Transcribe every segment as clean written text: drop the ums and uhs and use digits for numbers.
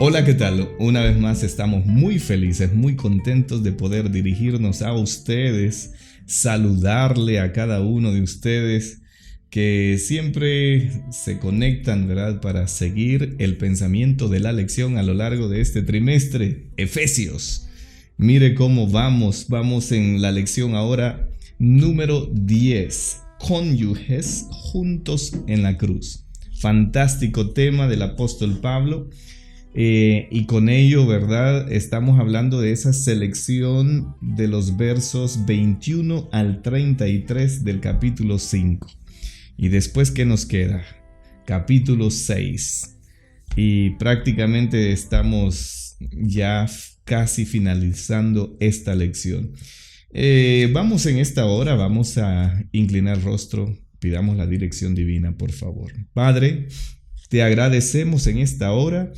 Hola, ¿qué tal? Una vez más estamos muy felices, muy contentos de poder dirigirnos a ustedes, saludarle a cada uno de ustedes que siempre se conectan, ¿verdad? Para seguir el pensamiento de la lección a lo largo de este trimestre, Efesios. Mire cómo vamos en la lección ahora número 10, cónyuges juntos en la cruz. Fantástico tema del apóstol Pablo. Y con ello, ¿verdad? Estamos hablando de esa selección de los versos 21 al 33 del capítulo 5. Y después, ¿qué nos queda? Capítulo 6. Y prácticamente estamos ya casi finalizando esta lección. Vamos en esta hora, vamos a inclinar rostro. Pidamos la dirección divina, por favor. Padre, te agradecemos en esta hora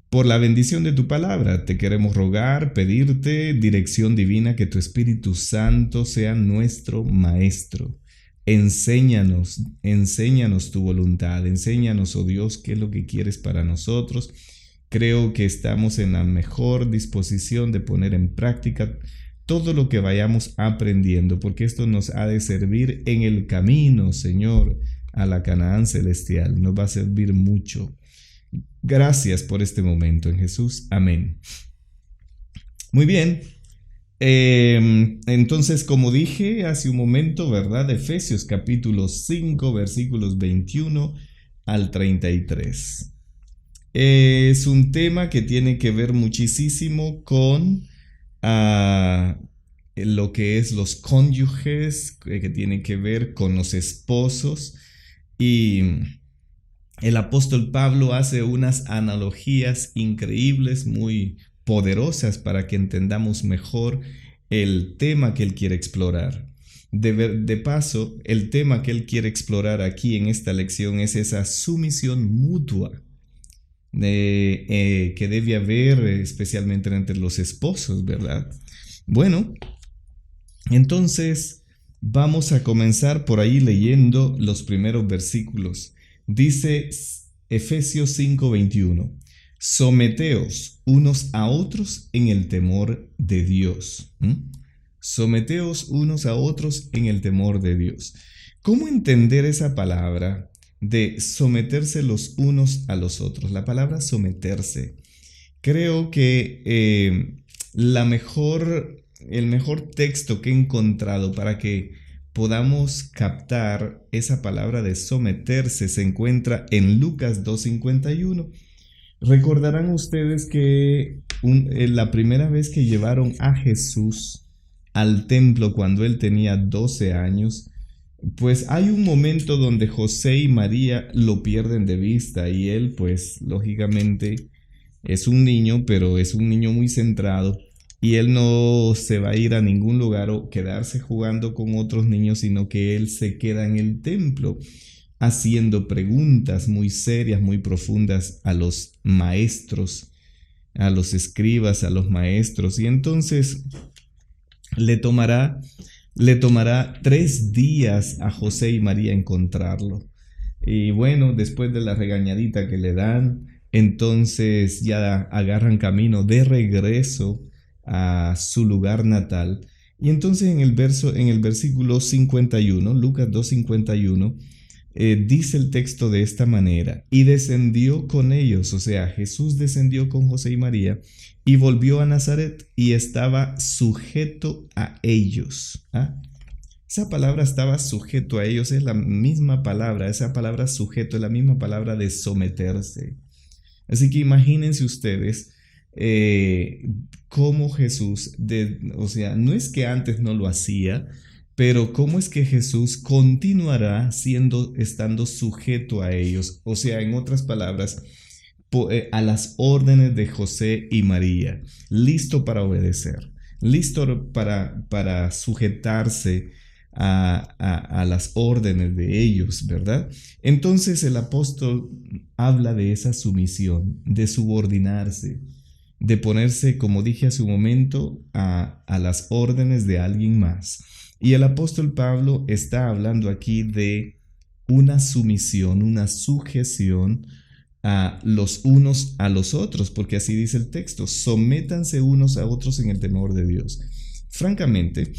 por la bendición de tu palabra. Te queremos rogar, pedirte dirección divina, que tu Espíritu Santo sea nuestro maestro. Enséñanos tu voluntad, enséñanos, oh Dios, qué es lo que quieres para nosotros. Creo que estamos en la mejor disposición de poner en práctica todo lo que vayamos aprendiendo, porque esto nos ha de servir en el camino, Señor, a la Canaán celestial. Nos va a servir mucho. Gracias por este momento en Jesús. Amén. Muy bien. Entonces, como dije hace un momento, ¿verdad? Efesios capítulo 5, versículos 21 al 33. Es un tema que tiene que ver muchísimo con lo que es los cónyuges, que tiene que ver con los esposos. Y el apóstol Pablo hace unas analogías increíbles, muy poderosas, para que entendamos mejor el tema que él quiere explorar. De paso, el tema que él quiere explorar aquí en esta lección es esa sumisión mutua que debe haber, especialmente entre los esposos, ¿verdad? Bueno, entonces vamos a comenzar por ahí leyendo los primeros versículos. Dice Efesios 5:21, someteos unos a otros en el temor de Dios. Someteos unos a otros en el temor de Dios. ¿Cómo entender esa palabra de someterse los unos a los otros? La palabra someterse. Creo que el mejor texto que he encontrado para que podamos captar esa palabra de someterse se encuentra en Lucas 2:51. Recordarán ustedes que la primera vez que llevaron a Jesús al templo cuando él tenía 12 años, pues hay un momento donde José y María lo pierden de vista y él, pues lógicamente es un niño, pero es un niño muy centrado. Y él no se va a ir a ningún lugar o quedarse jugando con otros niños, sino que él se queda en el templo haciendo preguntas muy serias, muy profundas a los maestros, a los escribas, a los maestros. Y entonces le tomará 3 días a José y María encontrarlo. Y bueno, después de la regañadita que le dan, entonces ya agarran camino de regreso a su lugar natal. Y entonces en el versículo 51, Lucas 2:51, dice el texto de esta manera: y descendió con ellos, o sea, Jesús descendió con José y María y volvió a Nazaret y estaba sujeto a ellos. Esa palabra estaba sujeto a ellos, es la misma palabra, esa palabra sujeto es la misma palabra de someterse. Así que imagínense ustedes cómo Jesús, o sea, no es que antes no lo hacía, pero cómo es que Jesús continuará estando sujeto a ellos, o sea, en otras palabras, a las órdenes de José y María, listo para obedecer, listo para sujetarse a las órdenes de ellos, ¿verdad? Entonces el apóstol habla de esa sumisión, de subordinarse, de ponerse, como dije hace un momento, a las órdenes de alguien más. Y el apóstol Pablo está hablando aquí de una sumisión, una sujeción a los unos a los otros, porque así dice el texto, sométanse unos a otros en el temor de Dios. Francamente,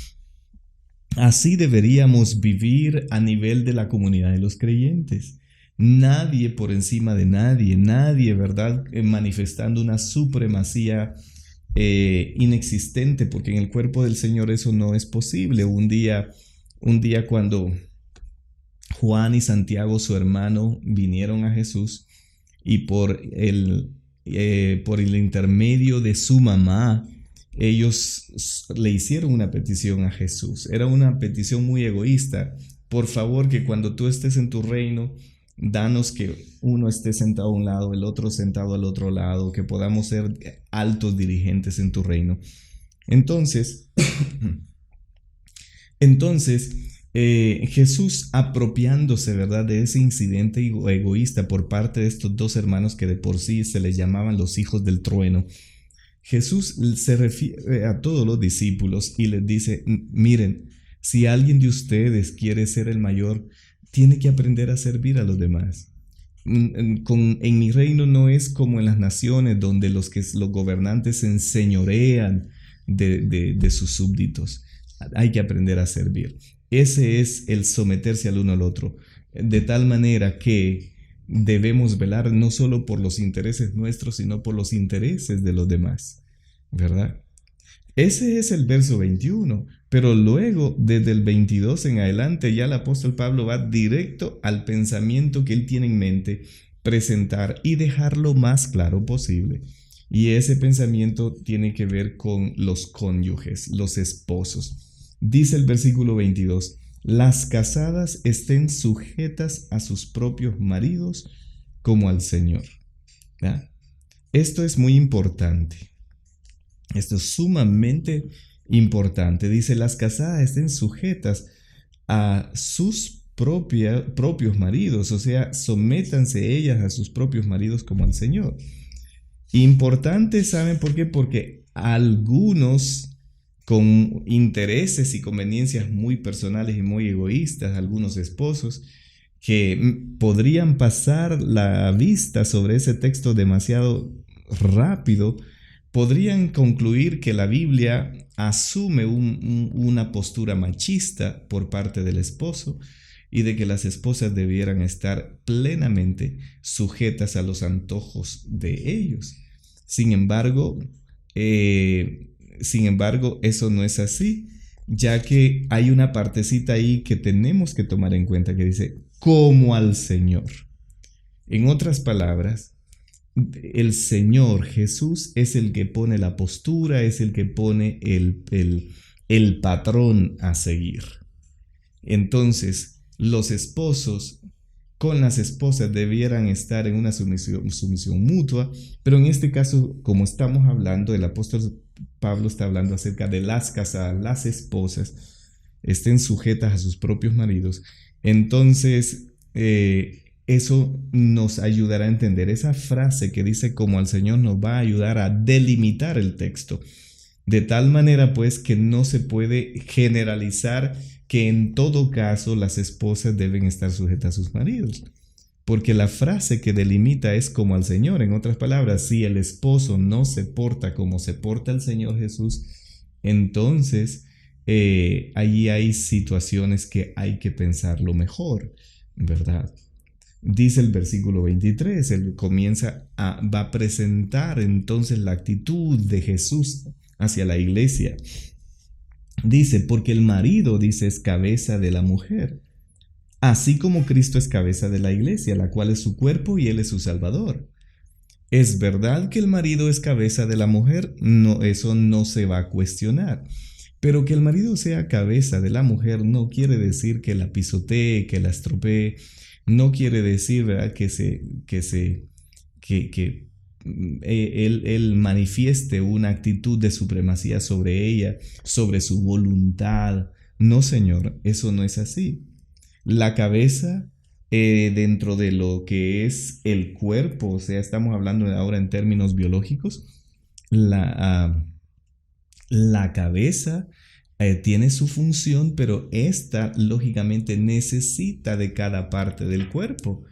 así deberíamos vivir a nivel de la comunidad de los creyentes. Nadie por encima de nadie, nadie, ¿verdad? Manifestando una supremacía inexistente, porque en el cuerpo del Señor eso no es posible. Un día cuando Juan y Santiago, su hermano, vinieron a Jesús y por el intermedio de su mamá, ellos le hicieron una petición a Jesús. Era una petición muy egoísta. Por favor, que cuando tú estés en tu reino, danos que uno esté sentado a un lado, el otro sentado al otro lado, que podamos ser altos dirigentes en tu reino. Entonces, entonces Jesús apropiándose, ¿verdad?, de ese incidente egoísta por parte de estos dos hermanos que de por sí se les llamaban los hijos del trueno. Jesús se refiere a todos los discípulos y les dice, miren, si alguien de ustedes quiere ser el mayor, tiene que aprender a servir a los demás. En mi reino no es como en las naciones donde los gobernantes se enseñorean de sus súbditos. Hay que aprender a servir. Ese es el someterse al uno al otro, de tal manera que debemos velar no solo por los intereses nuestros, sino por los intereses de los demás, ¿verdad? Ese es el verso 21, pero luego, desde el 22 en adelante, ya el apóstol Pablo va directo al pensamiento que él tiene en mente, presentar y dejar lo más claro posible. Y ese pensamiento tiene que ver con los cónyuges, los esposos. Dice el versículo 22, las casadas estén sujetas a sus propios maridos como al Señor. ¿Ya? Esto es muy importante. Esto es sumamente importante. Dice, las casadas estén sujetas a sus propios maridos, o sea, sométanse ellas a sus propios maridos como al Señor. Importante, ¿saben por qué? Porque algunos con intereses y conveniencias muy personales y muy egoístas, algunos esposos, que podrían pasar la vista sobre ese texto demasiado rápido, podrían concluir que la Biblia asume una postura machista por parte del esposo y de que las esposas debieran estar plenamente sujetas a los antojos de ellos. Sin embargo, eso no es así, ya que hay una partecita ahí que tenemos que tomar en cuenta que dice, como al Señor. En otras palabras, el Señor Jesús es el que pone la postura, es el que pone el patrón a seguir. Entonces, los esposos con las esposas debieran estar en una sumisión mutua, pero en este caso, como estamos hablando, el apóstol Pablo está hablando acerca de las casadas, las esposas estén sujetas a sus propios maridos. Entonces, eso nos ayudará a entender. Esa frase que dice como al Señor nos va a ayudar a delimitar el texto. De tal manera pues que no se puede generalizar que en todo caso las esposas deben estar sujetas a sus maridos. Porque la frase que delimita es como al Señor. En otras palabras, si el esposo no se porta como se porta el Señor Jesús, entonces allí hay situaciones que hay que pensarlo mejor, ¿verdad? Dice el versículo 23, él va a presentar entonces la actitud de Jesús hacia la iglesia. Dice, porque el marido, dice, es cabeza de la mujer, así como Cristo es cabeza de la iglesia, la cual es su cuerpo y él es su salvador. ¿Es verdad que el marido es cabeza de la mujer? No, eso no se va a cuestionar. Pero que el marido sea cabeza de la mujer no quiere decir que la pisotee, que la estropee, no quiere decir, ¿verdad?, que él manifieste una actitud de supremacía sobre ella, sobre su voluntad. No, Señor, eso no es así. La cabeza dentro de lo que es el cuerpo, o sea, estamos hablando ahora en términos biológicos, la cabeza tiene su función, pero esta lógicamente necesita de cada parte del cuerpo.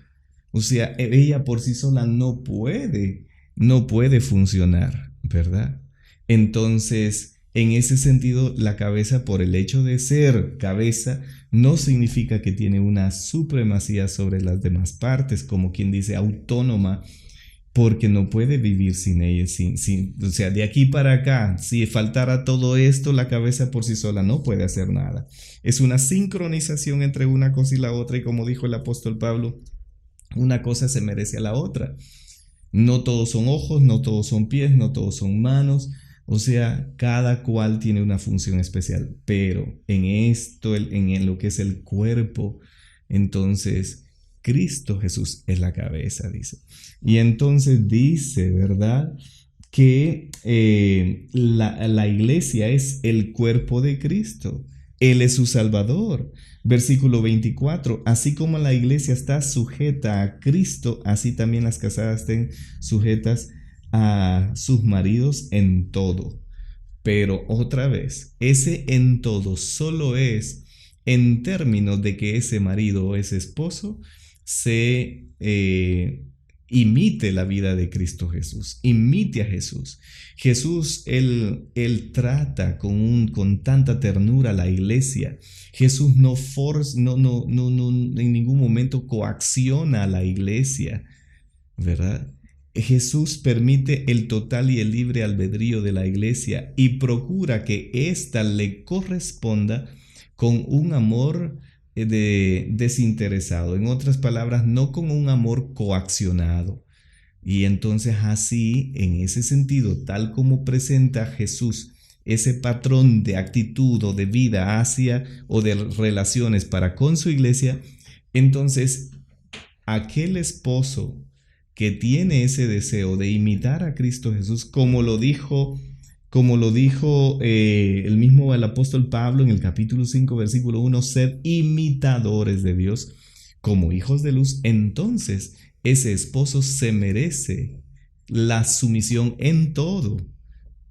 O sea, ella por sí sola no puede funcionar, ¿verdad? Entonces, en ese sentido, la cabeza, por el hecho de ser cabeza, no significa que tiene una supremacía sobre las demás partes, como quien dice autónoma, porque no puede vivir sin ella, o sea, de aquí para acá, si faltara todo esto, la cabeza por sí sola no puede hacer nada. Es una sincronización entre una cosa y la otra, y como dijo el apóstol Pablo, una cosa se merece a la otra. No todos son ojos, no todos son pies, no todos son manos. O sea, cada cual tiene una función especial. Pero en esto, en lo que es el cuerpo, entonces Cristo Jesús es la cabeza, dice. Y entonces dice, ¿verdad? Que la iglesia es el cuerpo de Cristo. Él es su Salvador. Versículo 24, así como la iglesia está sujeta a Cristo, así también las casadas estén sujetas a sus maridos en todo. Pero otra vez, ese en todo solo es en términos de que ese marido o ese esposo se imite la vida de Cristo Jesús, imite a Jesús. Jesús, él trata con tanta ternura a la iglesia. Jesús no en ningún momento coacciona a la iglesia, ¿verdad? Jesús permite el total y el libre albedrío de la iglesia y procura que ésta le corresponda con un amor desinteresado. En otras palabras, no con un amor coaccionado. Y entonces así, en ese sentido, tal como presenta Jesús ese patrón de actitud o de vida hacia o de relaciones para con su iglesia, entonces aquel esposo que tiene ese deseo de imitar a Cristo Jesús, como lo dijo el apóstol Pablo en el capítulo 5, versículo 1, sed imitadores de Dios como hijos de luz, entonces ese esposo se merece la sumisión en todo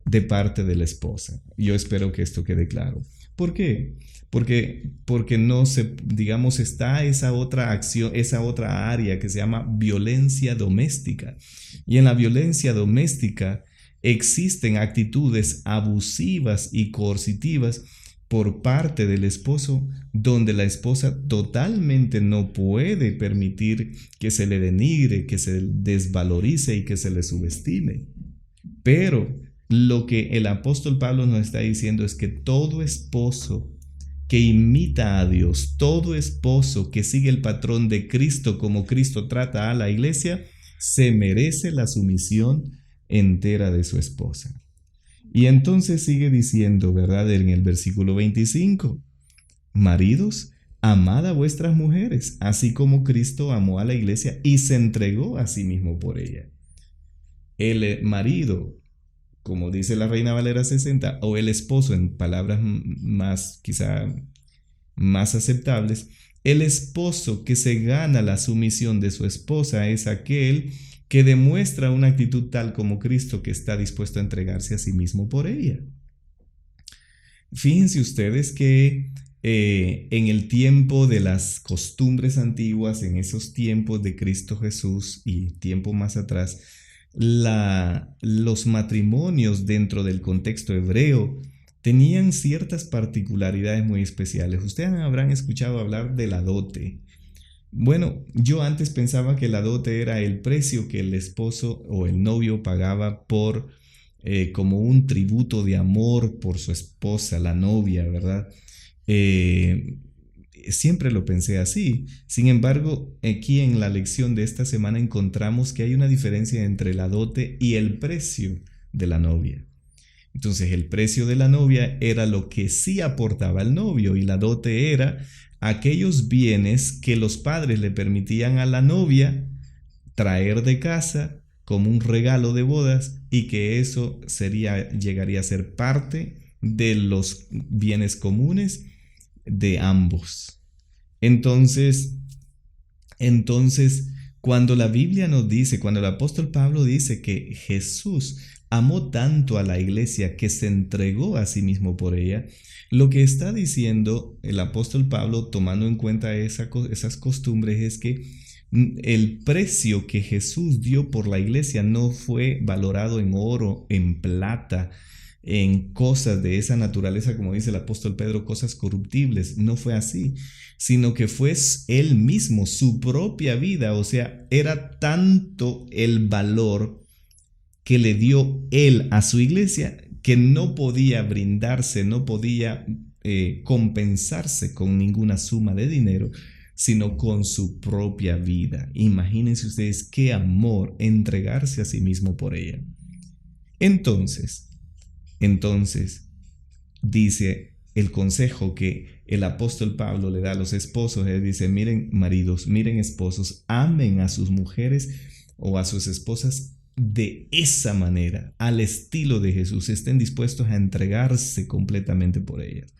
de parte de la esposa. Yo espero que esto quede claro. ¿Por qué? Porque no se, digamos, está esa otra acción, esa otra área que se llama violencia doméstica. Y en la violencia doméstica existen actitudes abusivas y coercitivas por parte del esposo, donde la esposa totalmente no puede permitir que se le denigre, que se desvalorice y que se le subestime. Pero lo que el apóstol Pablo nos está diciendo es que todo esposo que imita a Dios, todo esposo que sigue el patrón de Cristo como Cristo trata a la iglesia, se merece la sumisión entera de su esposa. Y entonces sigue diciendo, ¿verdad? En el versículo 25, maridos, amad a vuestras mujeres, así como Cristo amó a la iglesia y se entregó a sí mismo por ella. El marido, como dice la Reina Valera 60, o el esposo en palabras más quizá más aceptables, el esposo que se gana la sumisión de su esposa es aquel que demuestra una actitud tal como Cristo, que está dispuesto a entregarse a sí mismo por ella. Fíjense ustedes que en el tiempo de las costumbres antiguas, en esos tiempos de Cristo Jesús y tiempo más atrás, los matrimonios dentro del contexto hebreo tenían ciertas particularidades muy especiales. Ustedes habrán escuchado hablar de la dote. Bueno, yo antes pensaba que la dote era el precio que el esposo o el novio pagaba por como un tributo de amor por su esposa, la novia, ¿verdad? Siempre lo pensé así. Sin embargo, aquí en la lección de esta semana encontramos que hay una diferencia entre la dote y el precio de la novia. Entonces, el precio de la novia era lo que sí aportaba el novio, y la dote era aquellos bienes que los padres le permitían a la novia traer de casa como un regalo de bodas, y que eso llegaría a ser parte de los bienes comunes de ambos. Entonces, cuando la Biblia nos dice, cuando el apóstol Pablo dice que Jesús amó tanto a la iglesia que se entregó a sí mismo por ella, lo que está diciendo el apóstol Pablo, tomando en cuenta esas costumbres, es que El precio que Jesús dio por la iglesia no fue valorado en oro, en plata, en cosas de esa naturaleza, como dice el apóstol Pedro, cosas corruptibles. No fue así, sino que fue él mismo, su propia vida. O sea, era tanto el valor que le dio él a su iglesia que no podía brindarse, no podía compensarse con ninguna suma de dinero, sino con su propia vida. Imagínense ustedes qué amor entregarse a sí mismo por ella. Entonces, dice el consejo que el apóstol Pablo le da a los esposos. Él dice, miren maridos, miren esposos, amen a sus mujeres o a sus esposas de esa manera, al estilo de Jesús. Estén dispuestos a entregarse completamente por ellas.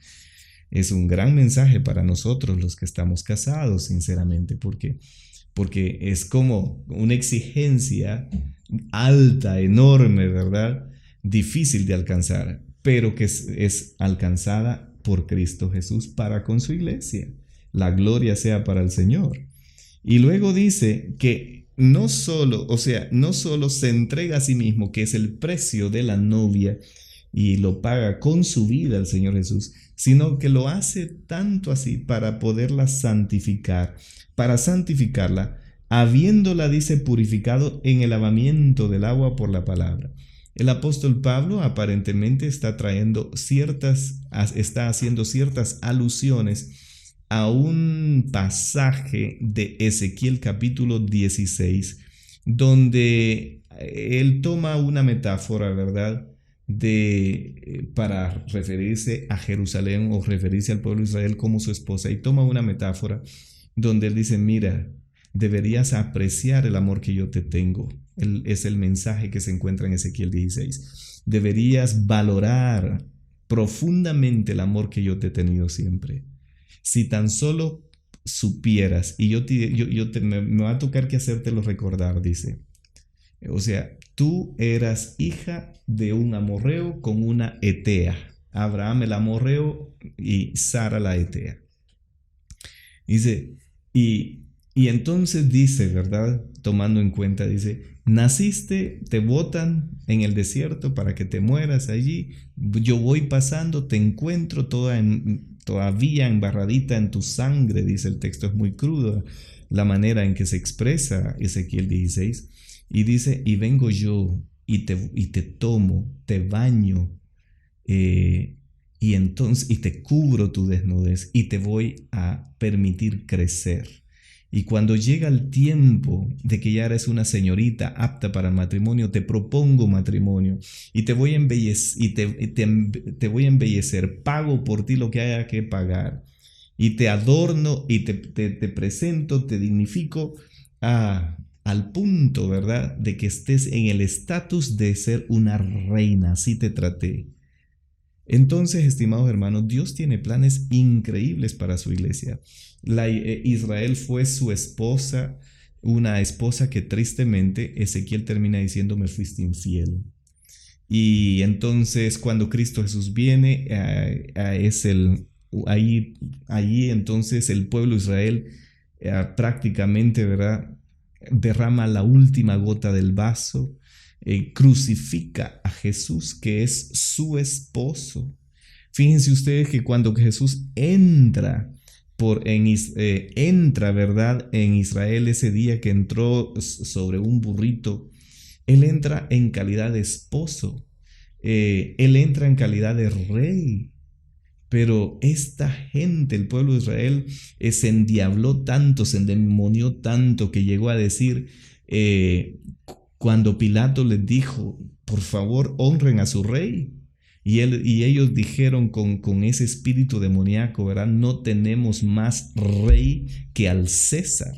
Es un gran mensaje para nosotros los que estamos casados, sinceramente, porque es como una exigencia alta, enorme, ¿verdad? Difícil de alcanzar, pero que es alcanzada por Cristo Jesús para con su iglesia. La gloria sea para el Señor. Y luego dice que no solo se entrega a sí mismo, que es el precio de la novia, y lo paga con su vida el Señor Jesús, sino que lo hace tanto así para poderla santificar, para santificarla, habiéndola, dice, purificado en el lavamiento del agua por la palabra. El apóstol Pablo aparentemente está haciendo ciertas alusiones a un pasaje de Ezequiel capítulo 16, donde él toma una metáfora, ¿verdad?, para referirse a Jerusalén o referirse al pueblo de Israel como su esposa, y toma una metáfora donde él dice, mira, deberías apreciar el amor que yo te tengo. Es el mensaje que se encuentra en Ezequiel 16. Deberías valorar profundamente el amor que yo te he tenido siempre. Si tan solo supieras, y me va a tocar que hacértelo recordar, dice. O sea, tú eras hija de un amorreo con una etea. Abraham el amorreo y Sara la etea. Dice, y entonces dice, ¿verdad? Tomando en cuenta, dice, naciste, te botan en el desierto para que te mueras allí. Yo voy pasando, te encuentro todavía embarradita en tu sangre, dice el texto. Es muy crudo la manera en que se expresa Ezequiel 16. Y dice, y vengo yo y te tomo, te baño, y te cubro tu desnudez y te voy a permitir crecer. Y cuando llega el tiempo de que ya eres una señorita apta para el matrimonio, te propongo matrimonio y te voy a embellecer, pago por ti lo que haya que pagar y te adorno y te presento, te dignifico al punto, ¿verdad?, de que estés en el estatus de ser una reina. Así te traté. Entonces, estimados hermanos, Dios tiene planes increíbles para su iglesia. Israel fue su esposa, una esposa que tristemente Ezequiel termina diciendo, me fuiste infiel. Y entonces cuando Cristo Jesús viene, allí entonces el pueblo de Israel prácticamente, ¿verdad?, derrama la última gota del vaso, crucifica a Jesús, que es su esposo. Fíjense ustedes que cuando Jesús entra, ¿verdad?, en Israel, ese día que entró sobre un burrito, él entra en calidad de esposo, él entra en calidad de rey. Pero esta gente, el pueblo de Israel, se endiabló tanto, se endemonió tanto, que llegó a decir, cuando Pilato les dijo, por favor, honren a su rey. Y ellos dijeron con ese espíritu demoníaco, ¿verdad?, no tenemos más rey que al César.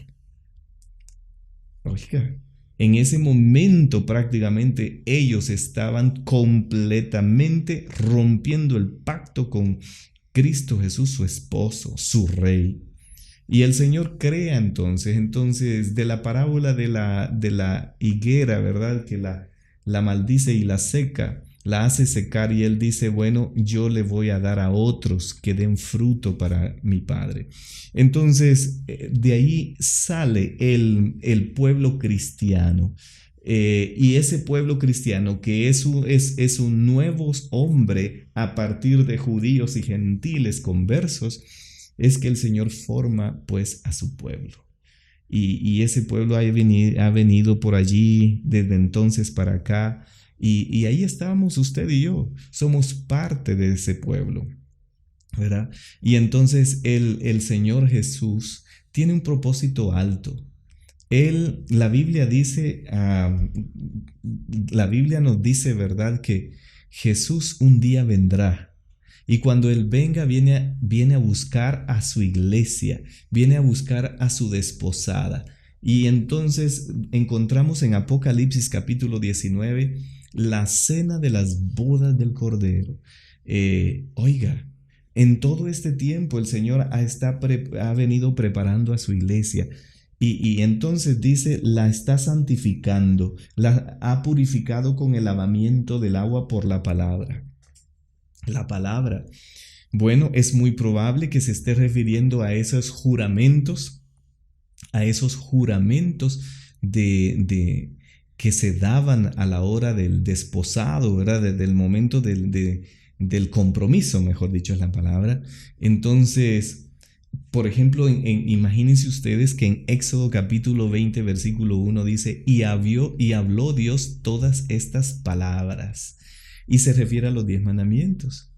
Oiga, en ese momento prácticamente ellos estaban completamente rompiendo el pacto con Cristo Jesús, su esposo, su rey. Y el Señor crea entonces de la parábola de la higuera, ¿verdad?, que la maldice y la seca, la hace secar y él dice, bueno, yo le voy a dar a otros que den fruto para mi Padre. Entonces, de ahí sale el pueblo cristiano. Y ese pueblo cristiano que es un nuevo hombre a partir de judíos y gentiles conversos, es que el Señor forma pues a su pueblo. Y ese pueblo ha venido por allí desde entonces para acá. Y ahí estamos usted y yo. Somos parte de ese pueblo, ¿verdad? Y entonces el Señor Jesús tiene un propósito alto. La Biblia dice, la Biblia nos dice, ¿verdad? Que Jesús un día vendrá. Y cuando Él venga, viene a buscar a su iglesia, viene a buscar a su desposada. Y entonces encontramos en Apocalipsis capítulo 19 la cena de las bodas del Cordero. Oiga, en todo este tiempo el Señor ha venido preparando a su iglesia. Y entonces dice, la está santificando, la ha purificado con el lavamiento del agua por la palabra. La palabra. Bueno, es muy probable que se esté refiriendo a esos juramentos, de que se daban a la hora del desposado, ¿verdad? Desde el momento del compromiso, mejor dicho es la palabra. Entonces, por ejemplo, imagínense ustedes que en Éxodo capítulo 20, versículo 1 dice, y habló Dios todas estas palabras. Y se refiere a los 10 mandamientos.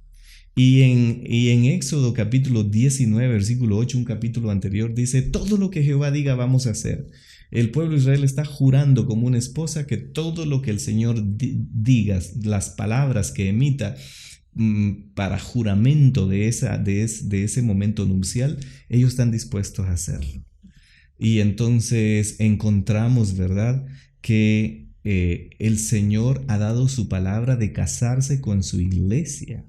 Y en Éxodo capítulo 19, versículo 8, un capítulo anterior, dice, todo lo que Jehová diga vamos a hacer. El pueblo de Israel está jurando como una esposa que todo lo que el Señor diga, las palabras que emita para juramento de ese momento nupcial, ellos están dispuestos a hacerlo. Y entonces encontramos, ¿verdad?, que el Señor ha dado su palabra de casarse con su iglesia.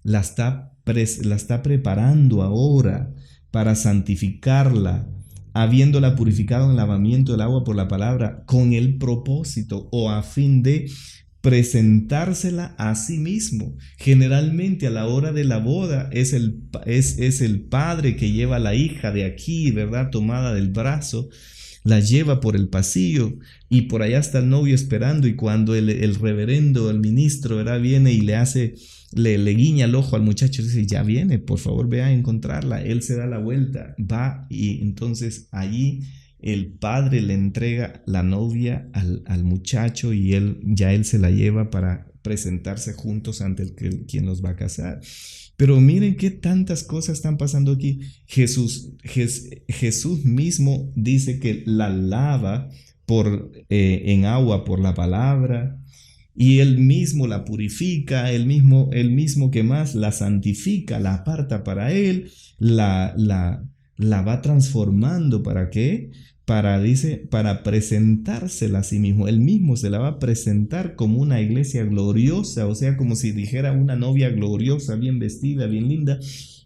La está preparando ahora para santificarla, habiéndola purificado en el lavamiento del agua por la palabra, con el propósito o a fin de presentársela a sí mismo. Generalmente a la hora de la boda es el padre que lleva a la hija de aquí, ¿verdad?, tomada del brazo, la lleva por el pasillo y por allá está el novio esperando, y cuando el reverendo, el ministro, ¿verdad?, viene y le guiña el ojo al muchacho, dice, ya viene, por favor ve a encontrarla. Él se da la vuelta, va, y entonces allí el padre le entrega la novia al muchacho y él se la lleva para presentarse juntos ante quien los va a casar. Pero miren qué tantas cosas están pasando aquí. Jesús mismo dice que la lava en agua por la palabra, y él mismo la purifica, él mismo que más la santifica, la aparta para él, la va transformando. ¿Para qué? Para presentársela a sí mismo. Él mismo se la va a presentar como una iglesia gloriosa, o sea, como si dijera una novia gloriosa, bien vestida, bien linda,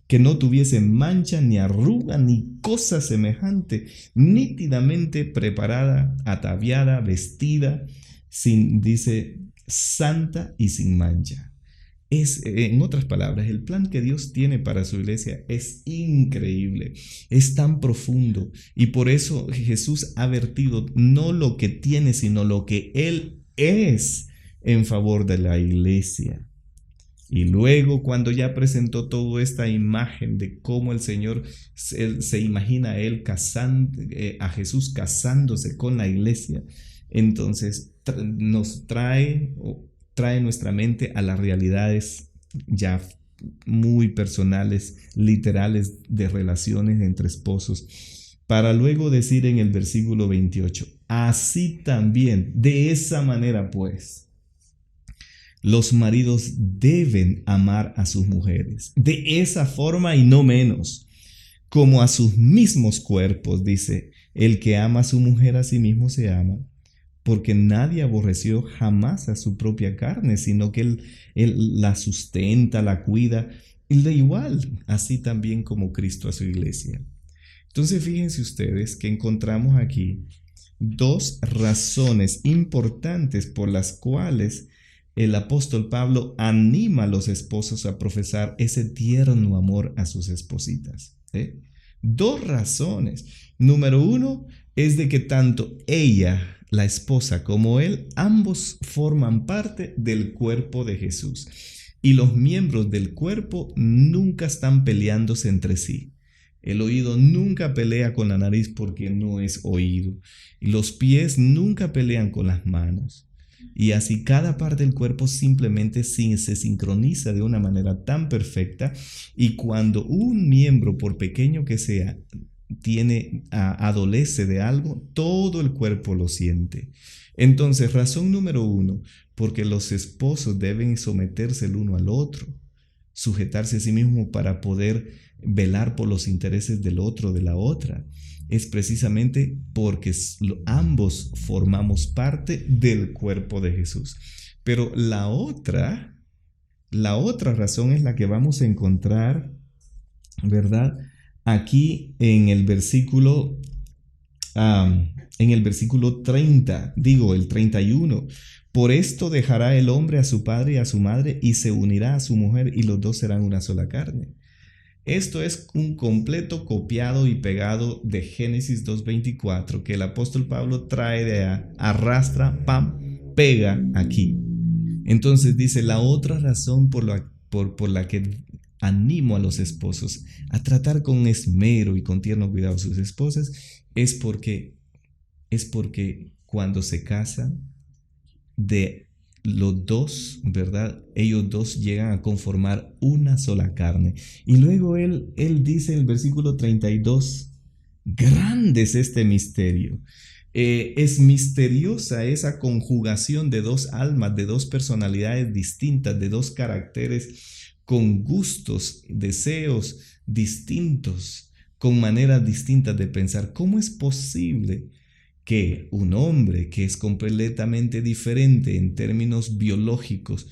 que no tuviese mancha, ni arruga, ni cosa semejante, nítidamente preparada, ataviada, vestida, dice, santa y sin mancha. En otras palabras, el plan que Dios tiene para su iglesia es increíble, es tan profundo, y por eso Jesús ha vertido no lo que tiene, sino lo que Él es en favor de la iglesia. Y luego, cuando ya presentó toda esta imagen de cómo el Señor se imagina a Jesús casándose con la iglesia, entonces nos trae nuestra mente a las realidades ya muy personales, literales, de relaciones entre esposos, para luego decir en el versículo 28, así también, de esa manera pues, los maridos deben amar a sus mujeres, de esa forma y no menos, como a sus mismos cuerpos, dice, el que ama a su mujer a sí mismo se ama, porque nadie aborreció jamás a su propia carne, sino que él la sustenta, la cuida, y de igual, así también como Cristo a su iglesia. Entonces fíjense ustedes que encontramos aquí dos razones importantes por las cuales el apóstol Pablo anima a los esposos a profesar ese tierno amor a sus espositas. Dos razones. Número uno es de que tanto ella, la esposa, como él, ambos forman parte del cuerpo de Jesús. Y los miembros del cuerpo nunca están peleándose entre sí. El oído nunca pelea con la nariz porque no es oído. Y los pies nunca pelean con las manos. Y así cada parte del cuerpo simplemente se sincroniza de una manera tan perfecta, y cuando un miembro, por pequeño que sea, adolece de algo, todo el cuerpo lo siente. Entonces, razón número uno, porque los esposos deben someterse el uno al otro, sujetarse a sí mismo para poder velar por los intereses del otro, de la otra, es precisamente porque ambos formamos parte del cuerpo de Jesús. Pero la otra razón es la que vamos a encontrar, ¿verdad? Aquí en el versículo 30, el 31. Por esto dejará el hombre a su padre y a su madre y se unirá a su mujer y los dos serán una sola carne. Esto es un completo copiado y pegado de Génesis 2:24 que el apóstol Pablo trae arrastra, pega aquí. Entonces dice, la otra razón por la que animo a los esposos a tratar con esmero y con tierno cuidado a sus esposas es porque cuando se casan, de los dos, ¿verdad? Ellos dos llegan a conformar una sola carne. Y luego él dice en el versículo 32, grande es este misterio. Es misteriosa esa conjugación de dos almas, de dos personalidades distintas, de dos caracteres con gustos, deseos distintos, con maneras distintas de pensar. ¿Cómo es posible que un hombre que es completamente diferente en términos biológicos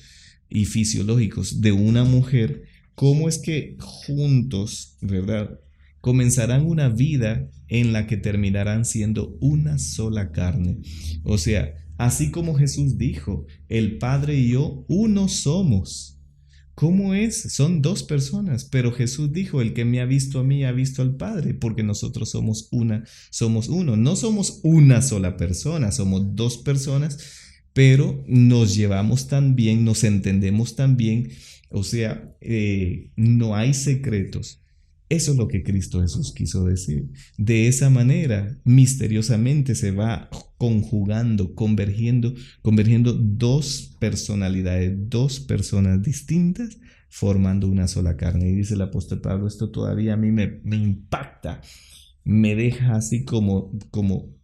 y fisiológicos de una mujer, cómo es que juntos, ¿verdad?, comenzarán una vida en la que terminarán siendo una sola carne? O sea, así como Jesús dijo, el Padre y yo uno somos. ¿Cómo es? Son dos personas, pero Jesús dijo, el que me ha visto a mí ha visto al Padre, porque nosotros somos uno. No somos una sola persona, somos dos personas, pero nos llevamos tan bien, nos entendemos tan bien, o sea, no hay secretos. Eso es lo que Cristo Jesús quiso decir. De esa manera, misteriosamente se va conjugando, convergiendo dos personalidades, dos personas distintas, formando una sola carne. Y dice el apóstol Pablo, esto todavía a mí me impacta, me deja así como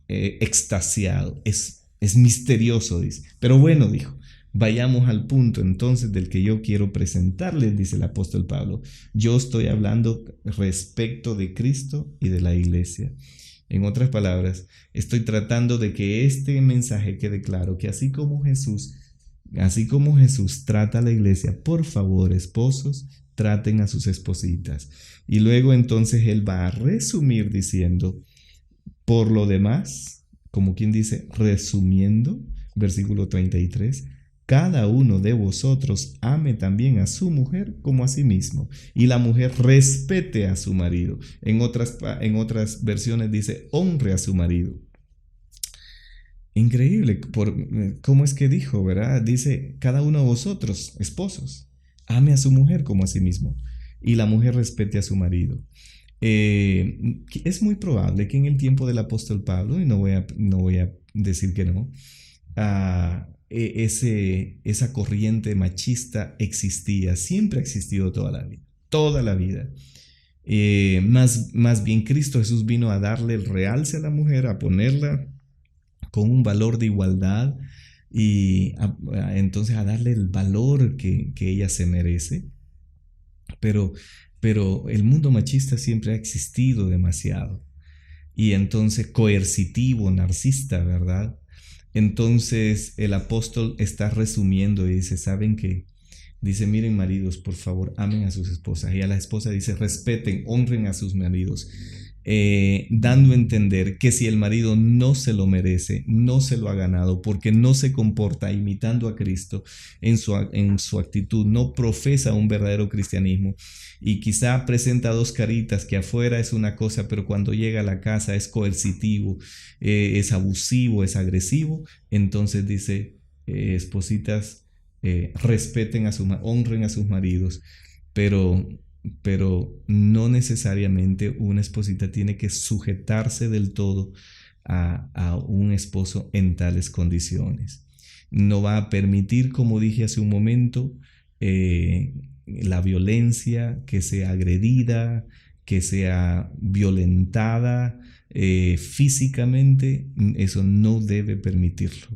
extasiado. Es misterioso, dice. Pero bueno, dijo, vayamos al punto entonces del que yo quiero presentarles, dice el apóstol Pablo. Yo estoy hablando respecto de Cristo y de la iglesia. En otras palabras, estoy tratando de que este mensaje quede claro, que así como Jesús trata a la iglesia, por favor, esposos, traten a sus espositas. Y luego entonces él va a resumir diciendo, por lo demás, como quien dice, resumiendo, versículo 33, cada uno de vosotros ame también a su mujer como a sí mismo, y la mujer respete a su marido. En otras versiones dice, honre a su marido. Increíble, ¿cómo es que dijo, verdad? Dice, cada uno de vosotros, esposos, ame a su mujer como a sí mismo, y la mujer respete a su marido. Es muy probable que en el tiempo del apóstol Pablo, y no voy a decir que no, esa corriente machista existía, siempre ha existido toda la vida. Más bien Cristo Jesús vino a darle el realce a la mujer, a ponerla con un valor de igualdad y entonces a darle el valor que ella se merece. Pero el mundo machista siempre ha existido demasiado, y entonces coercitivo, narcisista, ¿verdad? Entonces el apóstol está resumiendo y dice, ¿saben qué? Dice, miren maridos, por favor, amen a sus esposas. Y a la esposa dice, respeten, honren a sus maridos. dando a entender que si el marido no se lo merece, no se lo ha ganado, porque no se comporta imitando a Cristo en su actitud, no profesa un verdadero cristianismo y quizá presenta dos caritas, que afuera es una cosa, pero cuando llega a la casa es coercitivo, es abusivo, es agresivo, entonces dice, espositas, respeten honren a sus maridos, pero no necesariamente una esposita tiene que sujetarse del todo a un esposo en tales condiciones. No va a permitir, como dije hace un momento, la violencia, que sea agredida, que sea violentada físicamente. Eso no debe permitirlo,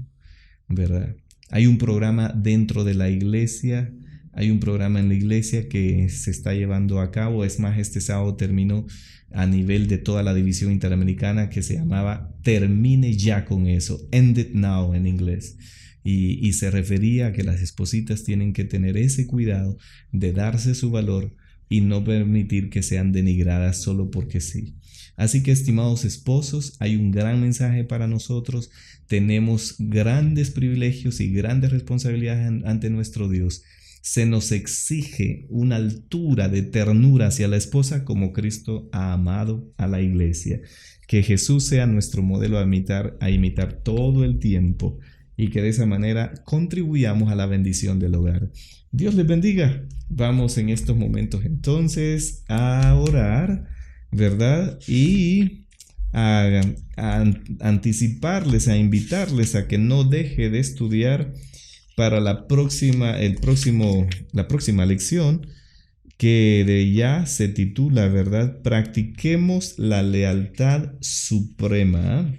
¿verdad? Hay un programa dentro de la iglesia, hay un programa en la iglesia que se está llevando a cabo. Es más, este sábado terminó a nivel de toda la división interamericana, que se llamaba Termine ya con eso, End it now en inglés. Y se refería a que las espositas tienen que tener ese cuidado de darse su valor y no permitir que sean denigradas solo porque sí. Así que, estimados esposos, hay un gran mensaje para nosotros. Tenemos grandes privilegios y grandes responsabilidades ante nuestro Dios. Se nos exige una altura de ternura hacia la esposa como Cristo ha amado a la iglesia. Que Jesús sea nuestro modelo a imitar todo el tiempo, y que de esa manera contribuyamos a la bendición del hogar. Dios les bendiga. Vamos en estos momentos entonces a orar, ¿verdad? Y a anticiparles, a invitarles a que no deje de estudiar para la próxima lección, que de ya se titula, ¿verdad? Practiquemos la lealtad suprema.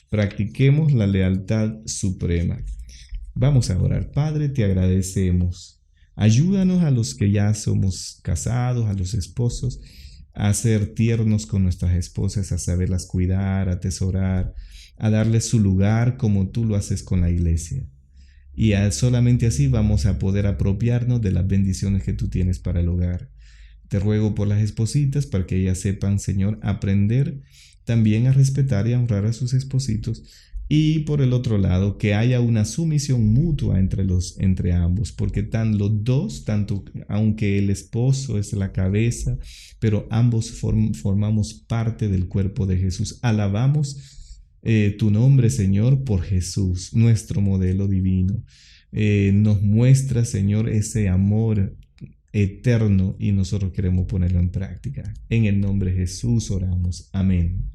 Practiquemos la lealtad suprema. Vamos a orar. Padre, te agradecemos. Ayúdanos a los que ya somos casados, a los esposos, a ser tiernos con nuestras esposas, a saberlas cuidar, a atesorar, a darles su lugar como tú lo haces con la iglesia. Y solamente así vamos a poder apropiarnos de las bendiciones que tú tienes para el hogar. Te ruego por las espositas para que ellas sepan, Señor, aprender también a respetar y a honrar a sus espositos. Y por el otro lado, que haya una sumisión mutua entre ambos, porque los dos, tanto aunque el esposo es la cabeza, pero ambos formamos parte del cuerpo de Jesús. Alabamos tu nombre, Señor, por Jesús, nuestro modelo divino. Nos muestra, Señor, ese amor eterno y nosotros queremos ponerlo en práctica. En el nombre de Jesús oramos. Amén.